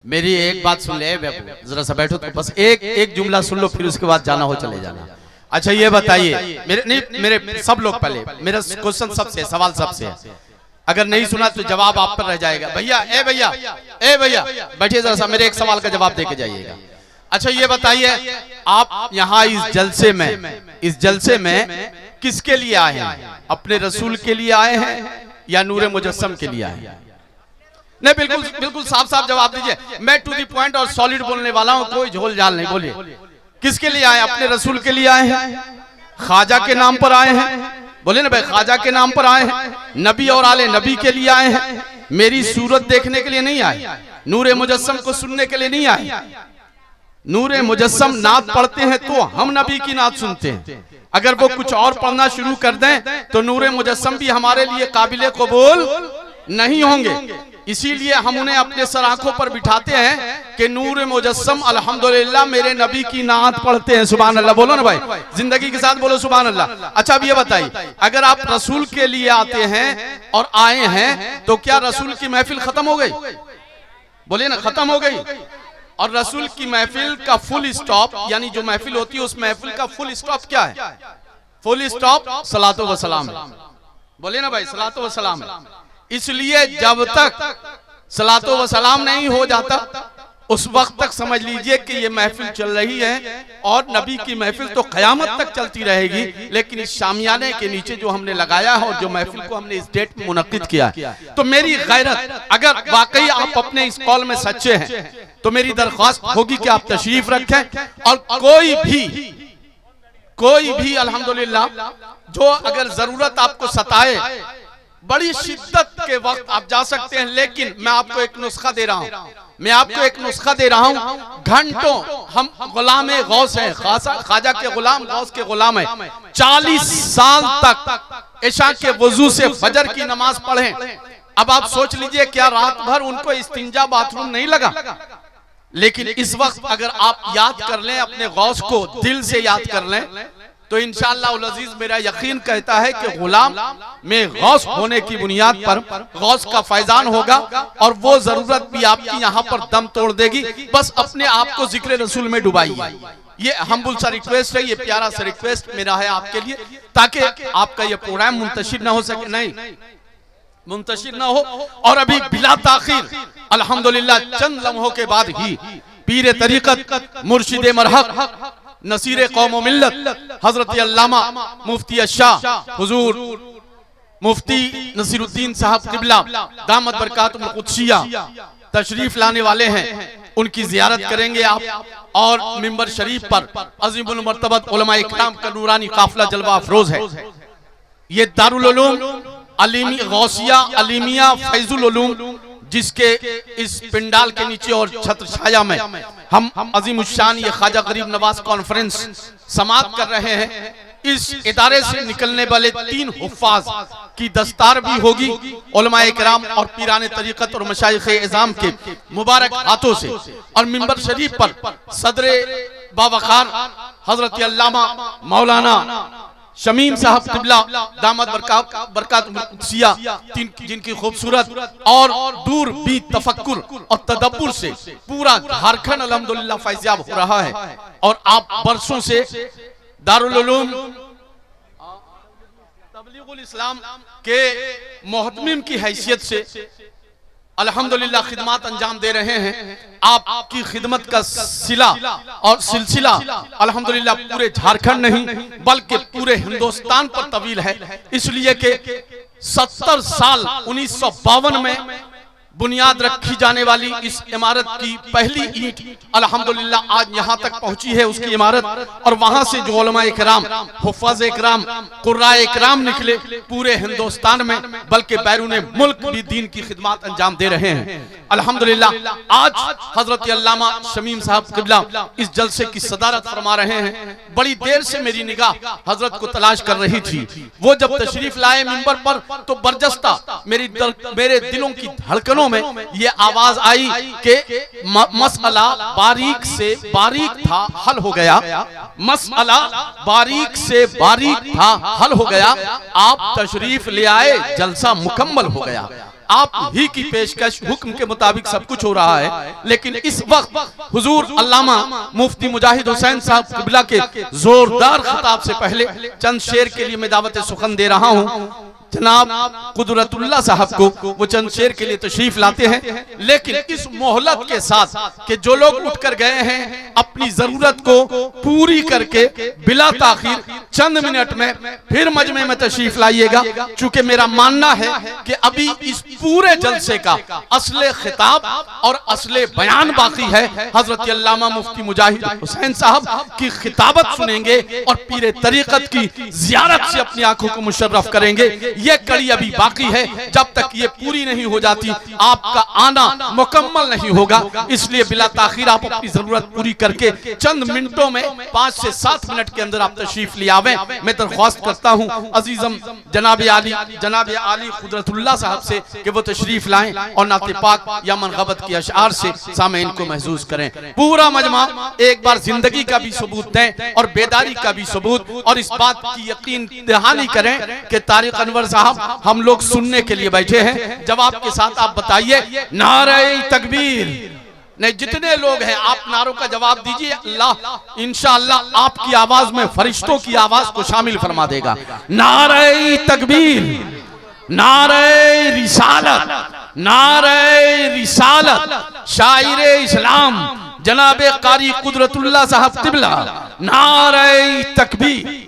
मेरी एक बात सुन ले बाबू, जरा सा बैठो तो बस एक जुमला सुन लो, फिर उसके बाद जाना हो चले जाना। अच्छा ये बताइए, मेरे सब लोग पहले, मेरा क्वेश्चन सबसे, सवाल सबसे है, अगर नहीं सुना तो जवाब आप पर रह जाएगा। भैया ए भैया बैठिए जरा सा, मेरे एक सवाल का जवाब देके जाइएगा। अच्छा ये बताइए, आप यहाँ इस जलसे में किसके लिए आए हैं? अपने रसूल के लिए आए हैं या नूरे मुजस्सम के लिए आए हैं? नहीं, बिल्कुल साफ जवाब दीजिए। मैं टू दी पॉइंट और सॉलिड बोलने वाला हूं, कोई झोल झाल नहीं। बोलिए किसके लिए आए? अपने रसूल के लिए आए हैं? ख्वाजा के नाम पर आए हैं? बोले ना भाई, ख्वाजा के नाम पर आए हैं? नबी और आले नबी के लिए आए हैं? मेरी सूरत देखने के लिए नहीं आए, नूरे मुजस्सम को सुनने के लिए नहीं आए। नूरे मुजस्सम नात पढ़ते हैं तो हम नबी की नात सुनते हैं, अगर वो कुछ और पढ़ना शुरू कर दें तो नूरे मुजस्सम भी हमारे लिए काबिले कबूल नहीं होंगे। इसीलिए हम उन्हें अपने सर आंखों पर बिठाते हैं कि नूर मुजस्सम अल्हम्दुलिल्लाह मेरे नबी की नात पढ़ते हैं। सुभान अल्लाह बोलो ना भाई, जिंदगी के साथ बोलो सुभान अल्लाह। अच्छा अब ये बताइए, अगर आप रसूल के लिए आते हैं और आए हैं तो क्या रसूल की महफिल खत्म हो गई? बोलिए ना, खत्म हो गई। और रसूल की महफिल का फुल स्टॉप, यानी जो महफिल होती है उस महफिल का फुल स्टॉप क्या है? फुल स्टॉप सलातो व सलाम है। बोलिए ना भाई, सलातो व सलाम है। इसलिए जब तक सलातो व सलाम नहीं हो जाता उस वक्त तक समझ लीजिए कि ये महफिल चल रही है, और नबी की महफिल तो कयामत तक चलती रहेगी। लेकिन इस शामियाने के नीचे जो हमने लगाया है और जो महफिल को हमने इस डेट में मुनक्किद किया, तो मेरी गैरत, अगर वाकई आप अपने इस कॉल में सच्चे हैं तो मेरी दरख्वास्त होगी कि आप तशरीफ रखें, और कोई भी अल्हम्दुलिल्लाह जो अगर जरूरत आपको सताए, बड़ी शिद्दत के वक्त आप जा सकते हैं। लेकिन मैं आपको एक नुस्खा दे रहा हूं, घंटों हम गुलामे गौस हैं, ख्वाजा के गुलाम, गौस के गुलाम हैं। 40 साल तक इशा के वजू से फजर की नमाज पढ़ें। अब आप सोच लीजिए, क्या रात भर उनको इस्तिंजा बाथरूम नहीं लगा? लेकिन इस वक्त अगर आप याद कर लें अपने गौस को, दिल से याद कर लें, तो इंशाअल्लाह उल अजीज मेरा यकीन कहता है कि गुलाम में गौस होने की बुनियाद पर गौस का फैजान होगा, और वो जरूरत भी आपकी यहाँ पर दम तोड़ देगी। बस अपने आप को जिक्र रसूल में डुबाइए। ये हम्बुल सा रिक्वेस्ट है, ये प्यारा सा रिक्वेस्ट मेरा है आपके लिए, ताकि आपका ये प्रोग्राम मुंतशिर ना हो सके, नहीं मुंतशिर ना हो। और अभी बिला ताखीर अल्हम्दुलिल्लाह चंद लम्हों के बाद ही पीर तरीकत, मुर्शिद मरहक, नसीर कौम व मिल्लत हजरत अल्लामा मुफ्ती शाह हुजूर मुफ्ती नसीरुद्दीन साहब किबला दामत बरकातुहुल कुद्सिया तशरीफ लाने वाले हैं। उनकी जियारत करेंगे आप, और मिंबर शरीफ पर अज़ीमुल मर्तबत उलमा इकराम का नूरानी काफिला जलवा अफरोज है। ये दारुल उलूम अलीमी गौसिया अलीमिया फैजुल उलूम, जिसके इस पिंडाल के नीचे और छत्र छाया में हम अजीम शान ये ख्वाजा गरीब नवाज कॉन्फ्रेंस समाप्त कर रहे हैं। इस इदारे से निकलने वाले 3 हुफ्फाज की दस्तार भी होगी उलमा इकराम और पीराने तरीकत और मशाइख इज़ाम के मुबारक हाथों से, और मिंबर शरीफ पर सदरे बावकार हजरत अल्लामा मौलाना शमीम साहब किबला दामत बरकातुहुल कुद्सिया, जिनकी खूबसूरत और दूर भी तफक्कुर और तदब्बुर से पूरा झारखंड अल्हम्दुलिल्लाह फैज़याब हो रहा है। और आप बरसों से दारुल उलूम तबलीगुल इस्लाम के मोहतमिम की हैसियत से अल्हम्दुलिल्लाह खिदमत अंजाम दे रहे हैं। आपकी खिदमत का सिला और सिलसिला अल्हम्दुलिल्लाह पूरे झारखंड नहीं बल्कि पूरे हिंदुस्तान पर तवील है, इसलिए कि 70 साल 1952 में बुनियाद रखी जाने वाली इस इमारत की पहली ईंट अल्हम्दुलिल्लाह आज यहाँ तक पहुंची है उसकी इमारत, और वहां से जो उलमा इकराम, हुफ़्फ़ाज़ इकराम, कुर्रा इकराम निकले पूरे हिंदुस्तान में बल्कि बैरून मुल्क भी दीन की खिदमत अंजाम दे रहे हैं अल्हम्दुलिल्लाह। आज हजरत अल्लामा शमीम साहब किबला इस जलसे की सदारत फरमा रहे हैं। बड़ी देर से मेरी निगाह हजरत को तलाश कर रही थी। वो जब तशरीफ लाए मिंबर पर तो बरजस्ता मेरे दिलों की धड़कनों में ये आवाज आई कि मसला बारीक से बारीक था, हल हो गया। मसला बारीक से बारीक था, हल हो गया। आप तशरीफ ले आए, जलसा मुकम्मल हो गया। आप ही की पेशकश, हुक्म के मुताबिक सब कुछ हो रहा है। लेकिन इस वक्त हुजूर अल्लामा मुफ्ती मुजाहिद हुसैन साहब क़िबला के जोरदार खिताब से पहले चंद शेर के लिए मैं दावत सुखन दे रहा हूँ। जनाब कुदरतुल्लाह साहब को वो चंद शेर के लिए तशरीफ लाते हैं, लेकिन इस मोहलत के साथ कि जो लोग उठकर गए हैं अपनी जरूरत को पूरी करके बिला ताखीर चंद मिनट में फिर मजमे में तशरीफ लाइएगा। चूंकि मेरा मानना है कि अभी इस पूरे जलसे का असले खिताब और असले बयान बाकी है। हजरत अल्लामा मुफ्ती मुजाहिद हुसैन साहब की खिताबत सुनेंगे और पीरे तरीकत की जियारत से अपनी आंखों को मुशर्रफ करेंगे। ये कड़ी अभी बाकी है, जब तक ये पूरी नहीं हो जाती आपका आना मुकम्मल नहीं होगा। इसलिए बिला ताखीर आप अपनी जरूरत पूरी करके चंद मिनटों में 5 से 7 मिनट के अंदर आप तशरीफ ले आवे। मैं दरख्वास्त करता हूं अजीजम जनाब आली कुदरतुल्लाह साहब से कि वो तशरीफ लाएं और नाते पाक या मनगबत की अशआर से सामईन को महसूस करें। पूरा मजमा एक बार जिंदगी का भी सबूत दें और बेदारी का भी सबूत, और इस बात की यकीन दहानी करें कि तारिक अनवर साहब हम लोग सुनने के लिए बैठे हैं। जवाब के साथ आप बताइए नारे तकबीर। नहीं, जितने लोग हैं आप नारों का जवाब दीजिए। अल्लाह इंशाअल्लाह आपकी आवाज में फरिश्तों की आवाज को शामिल फरमा देगा। नारे तकबीर, नारे रिसालत, नारे रिसालत, शाइरे इस्लाम जनाबे कारी कुदरतुल्लाह साहब क़िबला, नारे तकबीर।